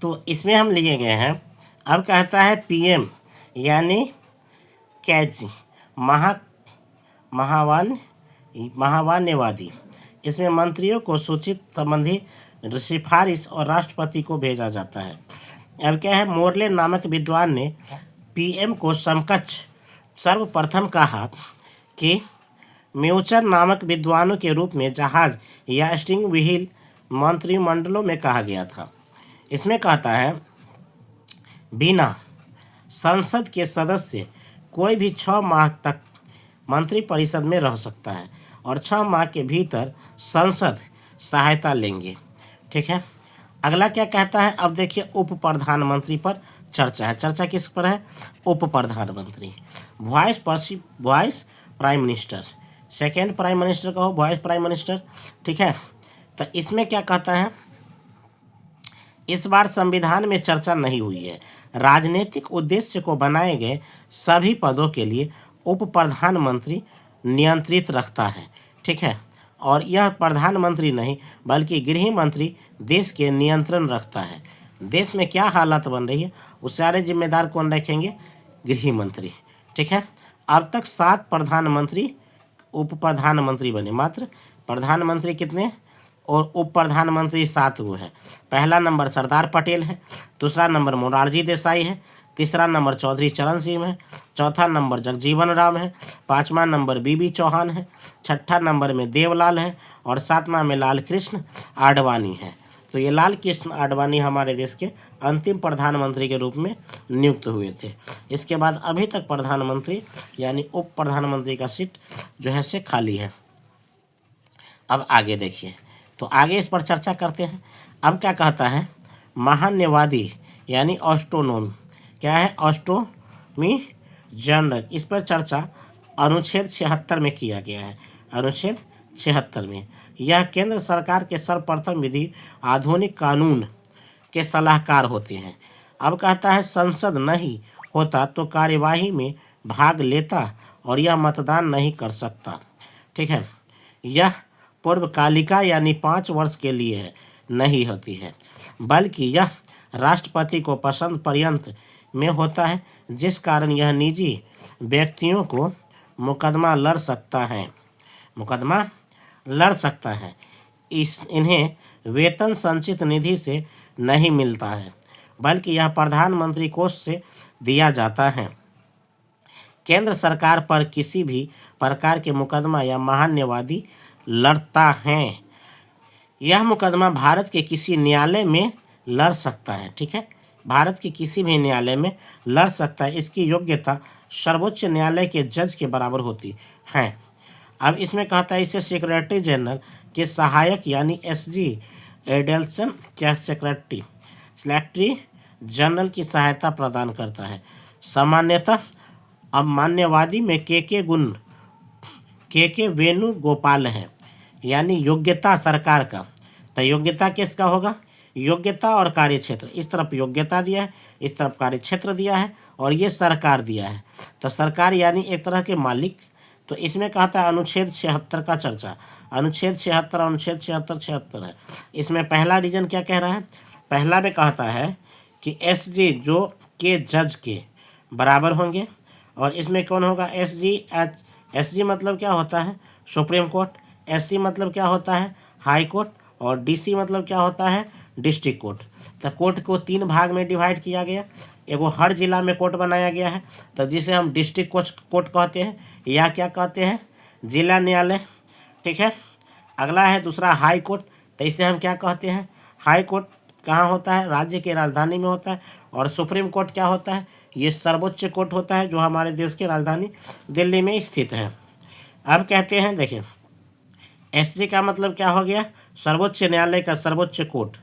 तो इसमें हम लिए गए हैं। अब कहता है पीएम यानी कैच महावान्यवादी। इसमें मंत्रियों को सूचित संबंधी सिफारिश और राष्ट्रपति को भेजा जाता है। अब क्या है, मोरले नामक विद्वान ने पीएम को समकक्ष सर्वप्रथम कहा कि म्यूचर नामक विद्वानों के रूप में जहाज या स्टीरिंग व्हील मंत्रिमंडलों में कहा गया था। इसमें कहता है बिना संसद के सदस्य कोई भी 6 माह तक मंत्रिपरिषद में रह सकता है और 6 माह के भीतर संसद सहायता लेंगे। ठीक है, अगला क्या कहता है, अब देखिए उप प्रधानमंत्री पर चर्चा है। चर्चा किस पर है? उप प्रधानमंत्री, voice prime minister, second prime minister का हो वॉइस प्राइम मिनिस्टर। ठीक है, तो इसमें क्या कहता है, इस बार संविधान में चर्चा नहीं हुई है। राजनीतिक उद्देश्य को बनाए गए सभी पदों के लिए उप प्रधानमंत्री नियंत्रित रखता है। ठीक है, और यह प्रधानमंत्री नहीं बल्कि गृह मंत्री देश के नियंत्रण रखता है। देश में क्या हालत बन रही है उस सारे जिम्मेदार कौन रखेंगे? गृह मंत्री। ठीक है, अब तक 7 प्रधानमंत्री उप प्रधानमंत्री बने, मात्र प्रधानमंत्री कितने और उप प्रधानमंत्री 7 वो है। पहला नंबर सरदार पटेल है, दूसरा नंबर मोरारजी देसाई है, तीसरा नंबर चौधरी चरण सिंह है, चौथा नंबर जगजीवन राम है, पाँचवा नंबर बीबी चौहान है, छठा नंबर में देवलाल है और सातवां में लाल कृष्ण आडवाणी है। तो ये लाल कृष्ण आडवाणी हमारे देश के अंतिम प्रधानमंत्री के रूप में नियुक्त हुए थे। इसके बाद अभी तक प्रधानमंत्री यानी उप प्रधानमंत्री का सीट जो है से खाली है। अब आगे देखिए, तो आगे इस पर चर्चा करते हैं। अब क्या कहता है, महान्यवादी यानी ऑस्ट्रोनोमी, क्या है? ऑस्ट्रोनॉमी जनरल, इस पर चर्चा अनुच्छेद 76 में किया गया है। अनुच्छेद 76 में यह केंद्र सरकार के सर्वप्रथम विधि आधुनिक कानून के सलाहकार होते हैं। अब कहता है संसद नहीं होता तो कार्यवाही में भाग लेता और यह मतदान नहीं कर सकता। ठीक है, यह पूर्वकालिका यानी 5 वर्ष के लिए है, नहीं होती है, बल्कि यह राष्ट्रपति को पसंद पर्यंत में होता है, जिस कारण यह निजी व्यक्तियों को मुकदमा लड़ सकता है। इन्हें वेतन संचित निधि से नहीं मिलता है, बल्कि यह प्रधानमंत्री कोष से दिया जाता है। केंद्र सरकार पर किसी भी प्रकार के मुकदमा या महान्यवादी लड़ता है, यह मुकदमा भारत के किसी न्यायालय में लड़ सकता है। ठीक है, भारत के किसी भी न्यायालय में लड़ सकता है। इसकी योग्यता सर्वोच्च न्यायालय के जज के बराबर होती है। अब इसमें कहता है इसे सेक्रेटरी जनरल के सहायक यानी एसजी एडल्सन क्या सेक्रेटरी जनरल की सहायता प्रदान करता है। सामान्यतः अब मान्यवादी में के वेणुगोपाल है, यानी योग्यता सरकार का। तो योग्यता किसका होगा? योग्यता और कार्यक्षेत्र, इस तरफ योग्यता दिया है, इस तरफ कार्यक्षेत्र दिया है और ये सरकार दिया है। तो सरकार यानी एक तरह के मालिक। तो इसमें कहता है अनुच्छेद 76 का चर्चा, अनुच्छेद 76 है। इसमें पहला रीजन क्या कह रहा है? पहला में कहता है कि एसजी जो के जज के बराबर होंगे, और इसमें कौन होगा? एसजी मतलब क्या होता है? Supreme court. एससी मतलब क्या होता है? High court. और डीसी मतलब क्या होता है? District court. तो कोर्ट को 3 भाग में डिवाइड किया गया। एगो हर जिला में कोर्ट बनाया गया है, तो जिसे हम डिस्ट्रिक्ट कोर्ट कहते हैं, या क्या कहते हैं? जिला न्यायालय। ठीक है, अगला है दूसरा हाई कोर्ट। तो इसे हम क्या कहते हैं? हाई कोर्ट कहाँ होता है? राज्य की राजधानी में होता है। और सुप्रीम कोर्ट क्या होता है? ये सर्वोच्च कोर्ट होता है जो हमारे देश की राजधानी दिल्ली में स्थित है। अब कहते हैं, देखिए एसजी का मतलब क्या हो गया? सर्वोच्च न्यायालय का सर्वोच्च कोर्ट।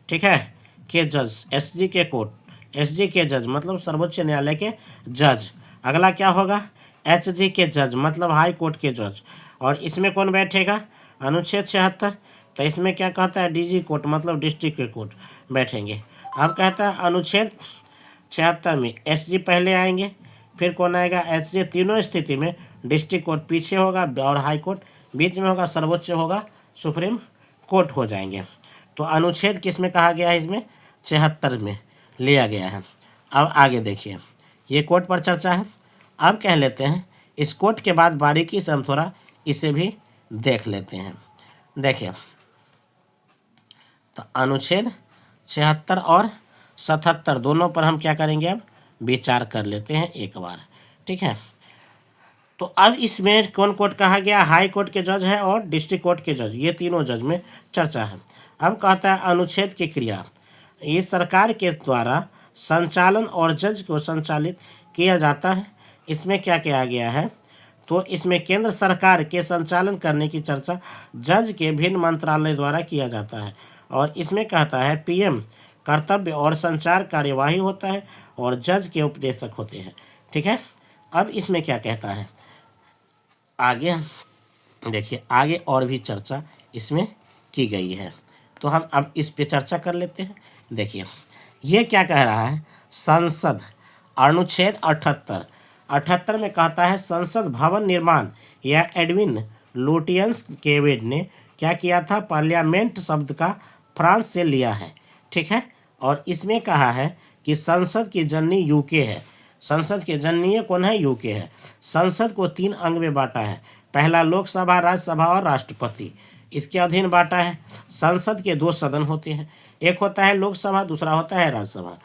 ठीक है, के जज, एसजी के कोर्ट, एसजी के जज मतलब सर्वोच्च न्यायालय के जज। अगला क्या होगा? एचजी के जज मतलब हाई कोर्ट के जज। और इसमें कौन बैठेगा? अनुच्छेद 76। तो इसमें क्या कहता है? डीजी कोर्ट मतलब डिस्ट्रिक्ट के कोर्ट बैठेंगे। अब कहता है अनुच्छेद 76 में एसजी पहले आएंगे, फिर कौन आएगा? एचजी। तीनों स्थिति में डिस्ट्रिक्ट कोर्ट पीछे होगा और हाई कोर्ट बीच में होगा, सर्वोच्च होगा, सुप्रीम कोर्ट हो जाएंगे। तो अनुच्छेद किस में कहा गया है? इसमें 1976 में लिया गया है। अब आगे देखिए, ये कोड पर चर्चा है। अब कह लेते हैं इस कोड के बाद बारीकी से हम थोड़ा इसे भी देख लेते हैं। देखिए, तो अनुच्छेद 76 और 77 दोनों पर हम क्या करेंगे, अब विचार कर लेते हैं एक बार, ठीक है। तो अब इसमें कौन कोर्ट कहा गया, हाई कोर्ट के जज है और डिस्ट्रिक्ट कोर्ट के जज, ये तीनों जज में चर्चा है। अब कहता है अनुच्छेद की क्रिया, ये सरकार के द्वारा संचालन और जज को संचालित किया जाता है। इसमें क्या किया गया है, तो इसमें केंद्र सरकार के संचालन करने की चर्चा जज के भिन्न मंत्रालय द्वारा किया जाता है। और इसमें कहता है पीएम कर्तव्य और संचार कार्यवाही होता है और जज के उपदेशक होते हैं, ठीक है। अब इसमें क्या कहता है, आगे देखिए, आगे और भी चर्चा इसमें की गई है, तो हम अब इस पे चर्चा कर लेते हैं। देखिए, ये क्या कह रहा है, संसद अनुच्छेद 78 में कहता है संसद भवन निर्माण या एडविन लुटियंस केविड ने क्या किया था, पार्लियामेंट शब्द का फ्रांस से लिया है, ठीक है। और इसमें कहा है कि संसद की जननी यूके है। संसद के जननी कौन है, यूके है। संसद को 3 अंग में बांटा है, पहला लोकसभा, राज्यसभा और राष्ट्रपति, इसके अधीन बांटा है। संसद के 2 सदन होते हैं, एक होता है लोकसभा, दूसरा होता है राज्यसभा।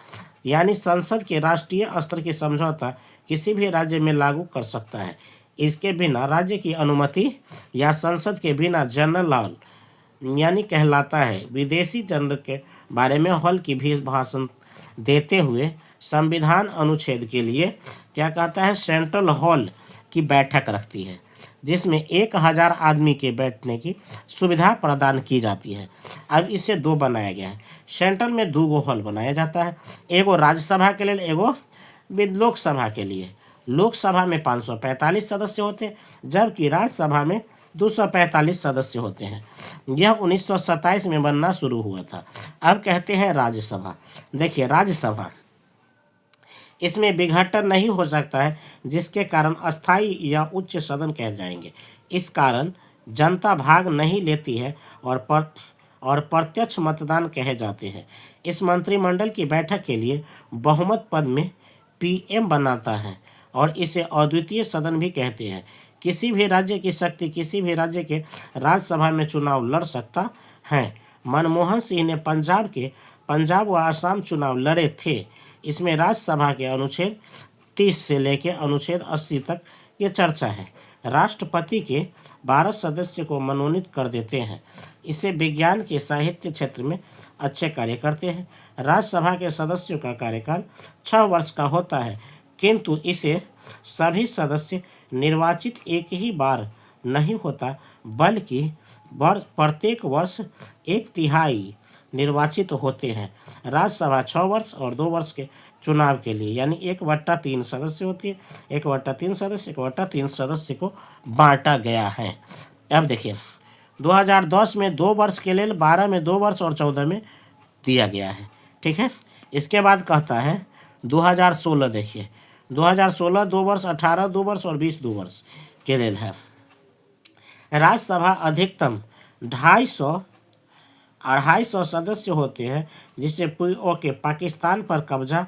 यानी संसद के राष्ट्रीय स्तर की समझौता किसी भी राज्य में लागू कर सकता है। इसके बिना राज्य की अनुमति या संसद के बिना जनरल लॉ यानी कहलाता है। विदेशी जनरल के बारे में हॉल की भी भाषण देते हुए संविधान अनुच्छेद के लिए क्या कहता है, सेंट्रल हॉल की बैठक रखती है जिसमें 1000 आदमी के बैठने की सुविधा प्रदान की जाती है। अब इसे 2 बनाया गया है। सेंट्रल में 2 हॉल बनाया जाता है, एगो राज्यसभा के लिए, एगो लोकसभा के लिए। लोकसभा में 545 सदस्य होते हैं जबकि राज्यसभा में 245 सदस्य होते हैं। यह 1927 में बनना शुरू हुआ था। अब कहते हैं राज्यसभा। देखिए, राज्यसभा इसमें विघटन नहीं हो सकता है जिसके कारण अस्थाई या उच्च सदन कह जाएंगे। इस कारण जनता भाग नहीं लेती है और प्रत्यक्ष मतदान कहे जाते हैं। इस मंत्रिमंडल की बैठक के लिए बहुमत पद में पीएम बनाता है और इसे अद्वितीय सदन भी कहते हैं। किसी भी राज्य की शक्ति किसी भी राज्य के राज्यसभा में चुनाव लड़ सकता है। मनमोहन सिंह ने पंजाब व आसाम चुनाव लड़े थे। इसमें राज्यसभा के अनुच्छेद 30 से लेकर अनुच्छेद 80 तक ये चर्चा है। राष्ट्रपति के 12 सदस्य को मनोनीत कर देते हैं। इसे विज्ञान के साहित्य क्षेत्र में अच्छे कार्य करते हैं। राज्यसभा के सदस्यों का कार्यकाल 6 वर्ष का होता है, किंतु इसे सभी सदस्य निर्वाचित एक ही बार नहीं होता बल्कि प्रत्येक वर्ष 1/3 निर्वाचित होते हैं। राज्यसभा 6 वर्ष और 2 वर्ष के चुनाव के लिए यानी 1/3 सदस्य होती है। 1/3 सदस्य 1/3 सदस्य को बांटा गया है। अब देखिए, 2010 में 2 वर्ष के लिए, 12 में 2 वर्ष और 14 में दिया गया है, ठीक है। इसके बाद कहता है 2016, देखिए 2016 2 वर्ष, 18 2 वर्ष और 20 2 वर्ष के लिए है। राज्यसभा अधिकतम 250 सदस्य होते हैं जिससे पीओके पाकिस्तान पर कब्जा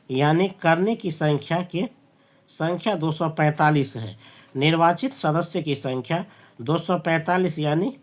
यानी करने की संख्या 245 है। निर्वाचित सदस्य की संख्या 245 यानी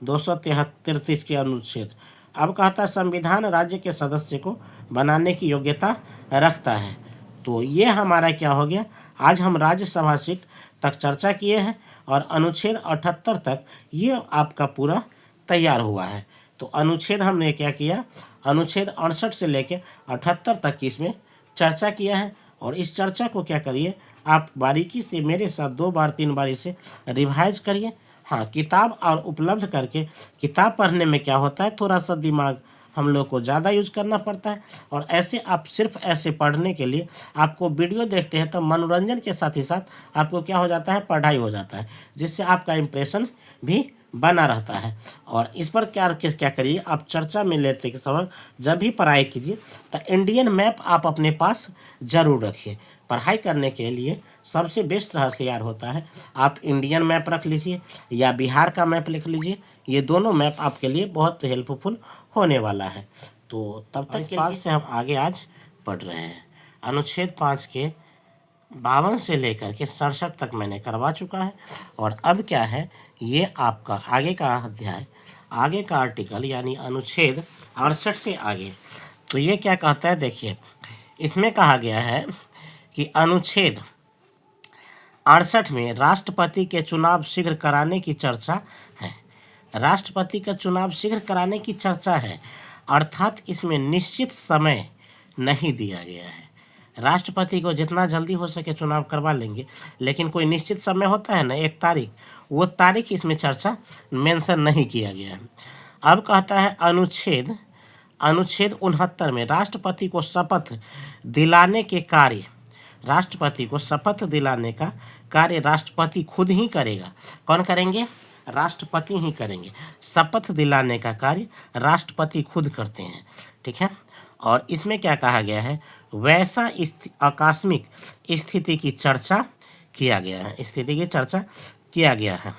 233 के अनुच्छेद। अब कहता संविधान राज्य के सदस्य को बनाने की योग्यता रखता है। तो ये हमारा क्या हो गया, आज हम राज्यसभा सीट तक चर्चा किए हैं और अनुच्छेद 78 तक ये आपका पूरा तैयार हुआ है। तो अनुच्छेद हमने क्या किया, अनुच्छेद 68 से लेकर 78 तक की इसमें चर्चा किया है। और इस चर्चा को क्या करिए, आप बारीकी से मेरे साथ 2 बार 3 बार इसे रिवाइज करिए। हाँ, किताब और उपलब्ध करके, किताब पढ़ने में क्या होता है, थोड़ा सा दिमाग हम लोग को ज़्यादा यूज करना पड़ता है। और ऐसे आप सिर्फ ऐसे पढ़ने के लिए आपको वीडियो देखते हैं तो मनोरंजन के साथ ही साथ आपको क्या हो जाता है, पढ़ाई हो जाता है, जिससे आपका इम्प्रेशन भी बना रहता है। और इस पर क्या करिए, आप चर्चा में लेते के समय जब भी पढ़ाई कीजिए तो इंडियन मैप आप अपने पास ज़रूर रखिए। पढ़ाई करने के लिए सबसे बेस्ट हथियार होता है, आप इंडियन मैप रख लीजिए या बिहार का मैप लिख लीजिए। ये दोनों मैप आपके लिए बहुत हेल्पफुल होने वाला है। तो तब तक के लिए से हम आगे आज पढ़ रहे हैं। अनुच्छेद 5 के 52 से लेकर के 67 तक मैंने करवा चुका है। और अब क्या है, ये आपका आगे का अध्याय, आगे का आर्टिकल यानी अनुच्छेद 68 से आगे। तो ये क्या कहता है, देखिए इसमें कहा गया है कि अनुच्छेद 68 में राष्ट्रपति के चुनाव शीघ्र कराने की चर्चा है। राष्ट्रपति का चुनाव शीघ्र कराने की चर्चा है, अर्थात इसमें निश्चित समय नहीं दिया गया है। राष्ट्रपति को जितना जल्दी हो सके चुनाव करवा लेंगे, लेकिन कोई निश्चित समय होता है ना, एक तारीख, वो तारीख इसमें चर्चा मेंशन नहीं किया गया है। अब कहता है अनुच्छेद 69 में राष्ट्रपति को शपथ दिलाने के कार्य, राष्ट्रपति को शपथ दिलाने का कार्य राष्ट्रपति खुद ही करेगा। कौन करेंगे? राष्ट्रपति ही करेंगे। शपथ दिलाने का कार्य राष्ट्रपति खुद करते हैं, ठीक है। और इसमें क्या कहा गया है, वैसा आकस्मिक स्थिति की चर्चा किया गया है, स्थिति की चर्चा किया गया है,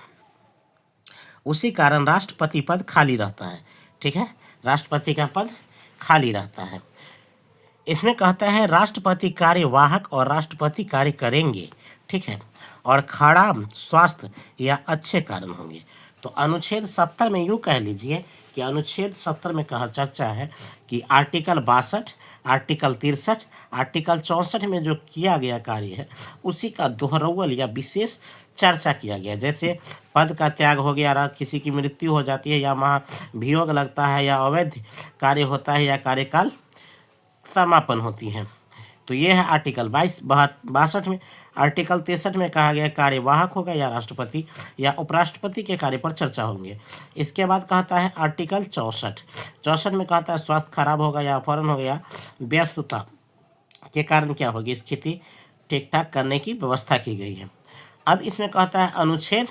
उसी कारण राष्ट्रपति पद खाली रहता है, ठीक है। राष्ट्रपति का पद खाली रहता है। इसमें कहता है राष्ट्रपति कार्यवाहक और राष्ट्रपति कार्य करेंगे, ठीक है, और खराब स्वास्थ्य या अच्छे कारण होंगे। तो अनुच्छेद 70 में यूँ कह लीजिए कि अनुच्छेद 70 में कहा चर्चा है कि आर्टिकल 62, आर्टिकल 63, आर्टिकल 64 में जो किया गया कार्य है उसी का दोहरावल या विशेष चर्चा किया गया। जैसे पद का त्याग हो गया, किसी की मृत्यु हो जाती है, या महाभियोग लगता है, या अवैध कार्य होता है, या कार्यकाल समापन होती है। तो ये है आर्टिकल 62 में। आर्टिकल 63 में कहा गया कार्यवाहक होगा या राष्ट्रपति या उपराष्ट्रपति के कार्य पर चर्चा होंगे। इसके बाद कहता है आर्टिकल 64 में कहता है स्वास्थ्य खराब होगा या अपहरण हो गया, व्यस्तता के कारण क्या होगी, स्थिति ठीक ठाक करने की व्यवस्था की गई है। अब इसमें कहता है अनुच्छेद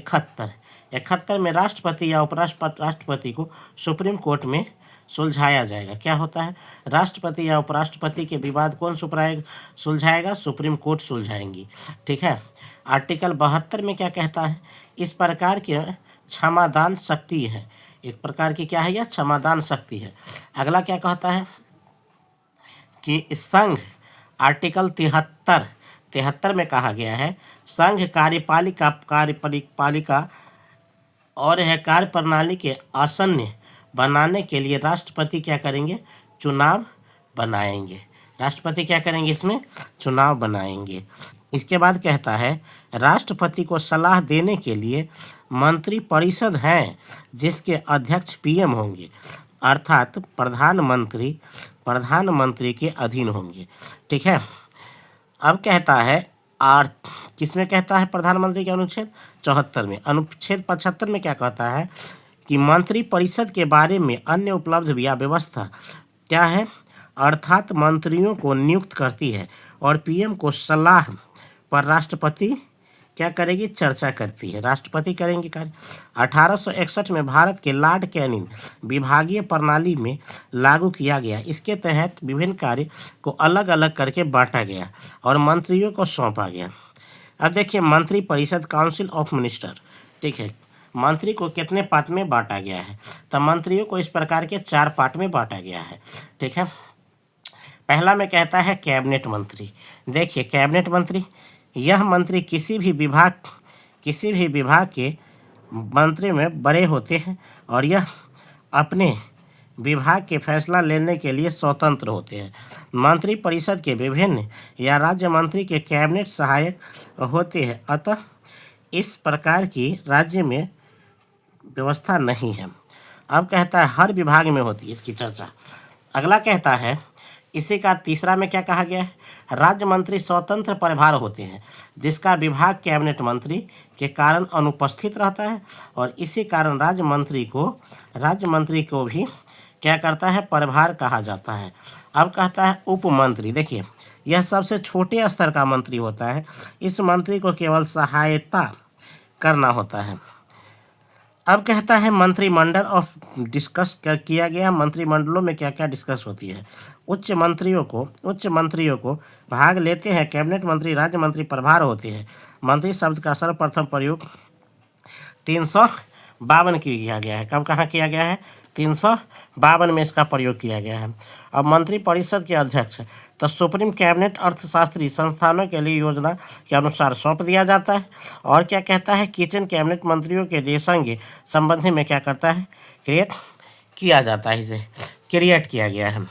71 में राष्ट्रपति या उपराष्ट्रपति को सुप्रीम कोर्ट में सुलझाया जाएगा। क्या होता है, राष्ट्रपति या उपराष्ट्रपति के विवाद कौन सुलझाएगा? सुप्रीम कोर्ट सुलझाएंगी, ठीक है। आर्टिकल 72 में क्या कहता है, इस प्रकार की क्षमादान शक्ति है, एक प्रकार की क्या है, यह क्षमादान शक्ति है। अगला क्या कहता है कि संघ, आर्टिकल 73 में कहा गया है संघ कार्यपालिका और है कार्य प्रणाली के आसन्न बनाने के लिए राष्ट्रपति क्या करेंगे, चुनाव बनाएंगे। राष्ट्रपति क्या करेंगे, इसमें चुनाव बनाएंगे। इसके बाद कहता है राष्ट्रपति को सलाह देने के लिए मंत्री परिषद हैं जिसके अध्यक्ष पीएम होंगे, अर्थात प्रधानमंत्री के अधीन होंगे, ठीक है। अब कहता है किसमें कहता है प्रधानमंत्री के अनुच्छेद 74 में। अनुच्छेद 75 में क्या कहता है कि मंत्री परिषद के बारे में अन्य उपलब्ध या व्यवस्था क्या है, अर्थात मंत्रियों को नियुक्त करती है और पीएम को सलाह पर राष्ट्रपति क्या करेगी, चर्चा करती है, राष्ट्रपति करेंगे कार्य। 1861 में भारत के लॉर्ड कैनिंग विभागीय प्रणाली में लागू किया गया। इसके तहत विभिन्न कार्य को अलग अलग करके बांटा गया और मंत्रियों को सौंपा गया। अब देखिए मंत्री परिषद, काउंसिल ऑफ मिनिस्टर, ठीक है, मंत्री को कितने पार्ट में बांटा गया है, तो मंत्रियों को इस प्रकार के 4 पार्ट में बांटा गया है, ठीक है। पहला में कहता है कैबिनेट मंत्री। देखिए कैबिनेट मंत्री, यह मंत्री किसी भी विभाग के मंत्री में बड़े होते हैं और यह अपने विभाग के फैसला लेने के लिए स्वतंत्र होते हैं। मंत्री परिषद के विभिन्न या राज्य मंत्री के कैबिनेट सहायक होते हैं, अतः इस प्रकार की राज्य में व्यवस्था नहीं है। अब कहता है हर विभाग में होती है इसकी चर्चा। अगला कहता है इसी का तीसरा में क्या कहा गया है, राज्य मंत्री स्वतंत्र प्रभार होते हैं जिसका विभाग कैबिनेट मंत्री के कारण अनुपस्थित रहता है और इसी कारण राज्य मंत्री को भी क्या करता है, प्रभार कहा जाता है। अब कहता है उप मंत्री। देखिए यह सबसे छोटे स्तर का मंत्री होता है, इस मंत्री को केवल सहायता करना होता है। अब कहता है मंत्रिमंडल ऑफ डिस्कस किया गया, मंत्रिमंडलों में क्या क्या डिस्कस होती है। उच्च मंत्रियों को भाग लेते हैं कैबिनेट मंत्री, राज्य मंत्री प्रभार होते हैं। मंत्री शब्द का सर्वप्रथम प्रयोग 352 किया गया है। कब कहाँ किया गया है, 352 में इसका प्रयोग किया गया है। अब मंत्रिपरिषद के अध्यक्ष तो सुप्रीम कैबिनेट अर्थशास्त्री संस्थानों के लिए योजना के अनुसार सौंप दिया जाता है। और क्या कहता है, किचन कैबिनेट मंत्रियों के लिए संघ संबंधी में क्या करता है, क्रिएट किया जाता है, इसे क्रिएट किया गया है।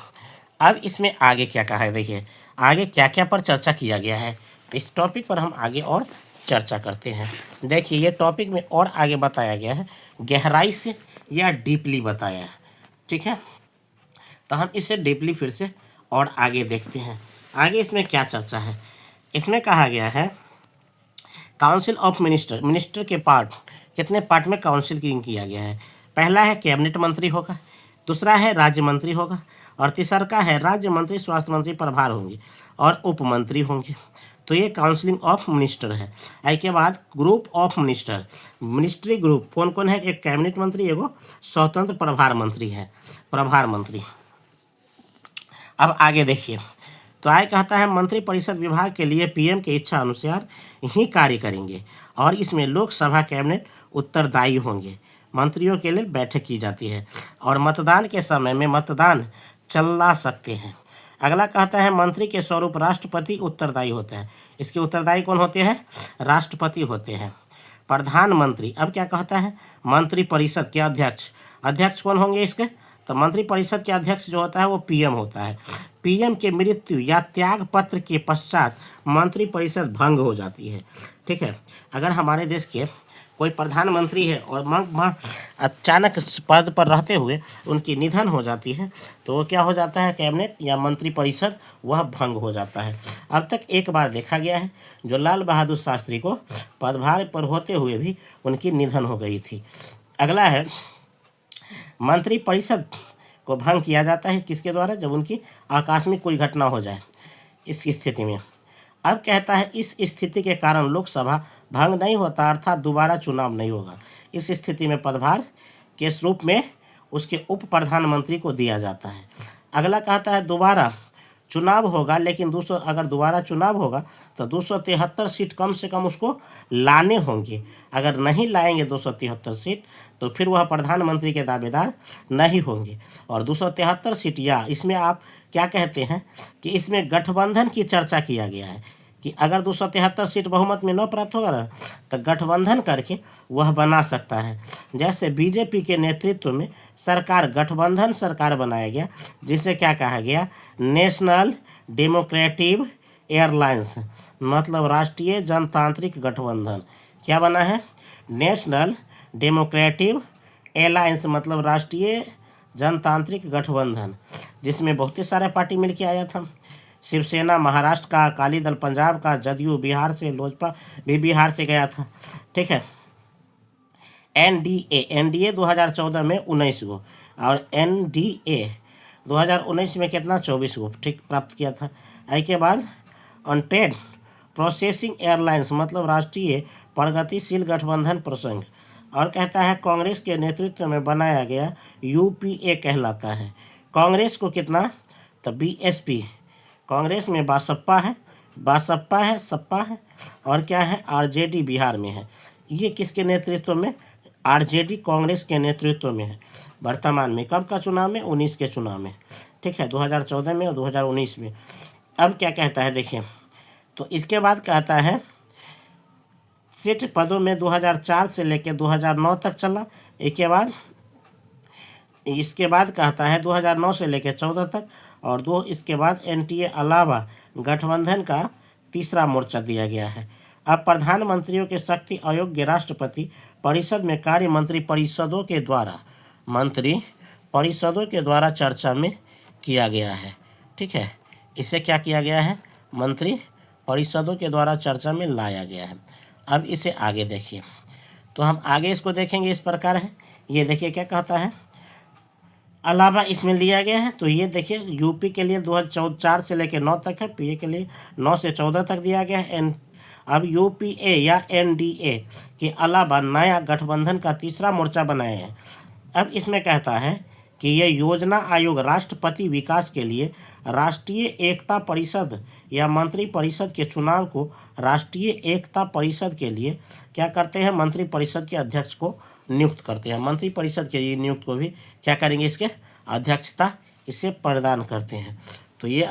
अब इसमें आगे क्या कहा है, देखिए आगे क्या क्या पर चर्चा किया गया है, तो इस टॉपिक पर हम आगे और चर्चा करते हैं। देखिए ये टॉपिक में और आगे बताया गया है, गहराई से या डीपली बताया है, ठीक है। तो हम इसे डीपली फिर से और आगे देखते हैं। आगे इसमें क्या चर्चा है, इसमें कहा गया है काउंसिल ऑफ मिनिस्टर, मिनिस्टर के पार्ट कितने पार्ट में काउंसिल किया गया है। पहला है कैबिनेट मंत्री होगा, दूसरा है राज्य मंत्री होगा, और तीसरा का है राज्य मंत्री, स्वास्थ्य मंत्री प्रभार होंगे और उप मंत्री होंगे। तो ये काउंसिलिंग ऑफ मिनिस्टर है। इसके बाद group of minister, ministry group कौन कौन है, एक कैबिनेट मंत्री, एगो स्वतंत्र प्रभार मंत्री है, प्रभार मंत्री। अब आगे देखिए, तो आगे कहता है मंत्रिपरिषद विभाग के लिए पीएम की इच्छा अनुसार ही कार्य करेंगे और इसमें लोकसभा कैबिनेट उत्तरदायी होंगे। मंत्रियों के लिए बैठक की जाती है और मतदान के समय में मतदान चला सकते हैं। अगला कहता है मंत्री के स्वरूप राष्ट्रपति उत्तरदायी होता है। इसके उत्तरदायी कौन होते हैं, राष्ट्रपति होते हैं। प्रधानमंत्री, अब क्या कहता है, मंत्रिपरिषद के अध्यक्ष, अध्यक्ष कौन होंगे इसके, तो मंत्रिपरिषद के अध्यक्ष जो होता है वो पीएम होता है। पीएम के मृत्यु या त्याग पत्र के पश्चात मंत्रिपरिषद भंग हो जाती है, ठीक है। अगर हमारे देश के कोई प्रधानमंत्री है और अचानक पद पर रहते हुए उनकी निधन हो जाती है तो वो क्या हो जाता है, कैबिनेट या मंत्रिपरिषद वह भंग हो जाता है। अब तक एक बार देखा गया है जो लाल बहादुर शास्त्री को पदभार पर होते हुए भी उनकी निधन हो गई थी। अगला है मंत्रिपरिषद को भंग किया जाता है किसके द्वारा, जब उनकी आकस्मिक कोई घटना हो जाए, इस स्थिति में। अब कहता है इस स्थिति के कारण लोकसभा भंग नहीं होता, अर्थात दोबारा चुनाव नहीं होगा। इस स्थिति में पदभार के रूप में उसके उप प्रधानमंत्री को दिया जाता है। अगला कहता है दोबारा चुनाव होगा, लेकिन अगर दोबारा चुनाव होगा तो 273 सीट कम से कम उसको लाने होंगे। अगर नहीं लाएंगे 273 सीट तो फिर वह प्रधानमंत्री के दावेदार नहीं होंगे। और 273 सीट, या इसमें आप क्या कहते हैं कि इसमें गठबंधन की चर्चा किया गया है कि अगर 273 सीट बहुमत में न प्राप्त होगा ना तो गठबंधन करके वह बना सकता है। जैसे बीजेपी के नेतृत्व में सरकार, गठबंधन सरकार बनाया गया, जिसे क्या कहा गया, नेशनल डेमोक्रेटिक एयरलाइंस, मतलब राष्ट्रीय जनतांत्रिक गठबंधन। क्या बना है, नेशनल डेमोक्रेटिक एलायंस, मतलब राष्ट्रीय जनतांत्रिक गठबंधन, जिसमें बहुत सारे पार्टी मिलके आया था। शिवसेना महाराष्ट्र का, अकाली दल पंजाब का, जदयू बिहार से, लोजपा भी बिहार से गया था, ठीक है। एनडीए 2014 में 19 गो और एनडीए 2019 में कितना, 24 गो ठीक प्राप्त किया था। इसके बाद अनट्रेड प्रोसेसिंग एयरलाइंस, मतलब राष्ट्रीय प्रगतिशील गठबंधन प्रसंग। और कहता है कांग्रेस के नेतृत्व में बनाया गया यूपीए कहलाता है। कांग्रेस को कितना, तो बीएसपी, कांग्रेस में सपा है, सपा है, और क्या है, आरजेडी बिहार में है। ये किसके नेतृत्व में, आरजेडी कांग्रेस के नेतृत्व में है वर्तमान में। कब का चुनाव में, 19 के चुनाव में, ठीक है, 2014 में और 2019 में। अब क्या कहता है देखिए, तो इसके बाद कहता है सीट पदों में 2004 से लेकर 2009 तक चला। इसके बाद कहता है 2009 से लेकर 14 तक, और इसके बाद एनडीए अलावा गठबंधन का तीसरा मोर्चा दिया गया है। अब प्रधानमंत्रियों के शक्ति अयोग्य राष्ट्रपति परिषद में कार्य मंत्री परिषदों के द्वारा चर्चा में किया गया है, ठीक है। इसे क्या किया गया है, मंत्री परिषदों के द्वारा चर्चा में लाया गया है। अब इसे आगे देखिए, तो हम आगे इसको देखेंगे, इस प्रकार है। ये देखिए क्या कहता है, अलावा इसमें लिया गया है। तो ये देखिए यूपी के लिए 2004 से लेकर 9 तक है, पीए के लिए 9 से 14 तक दिया गया है। अब यूपीए या एनडीए के अलावा नया गठबंधन का तीसरा मोर्चा बनाया है। अब इसमें कहता है कि ये योजना आयोग राष्ट्रपति विकास के लिए राष्ट्रीय एकता परिषद या मंत्रिपरिषद के चुनाव को राष्ट्रीय एकता परिषद के लिए क्या करते हैं, मंत्रिपरिषद के अध्यक्ष को नियुक्त करते हैं। मंत्रिपरिषद के ये नियुक्त को भी क्या करेंगे, इसके अध्यक्षता इसे प्रदान करते हैं। तो ये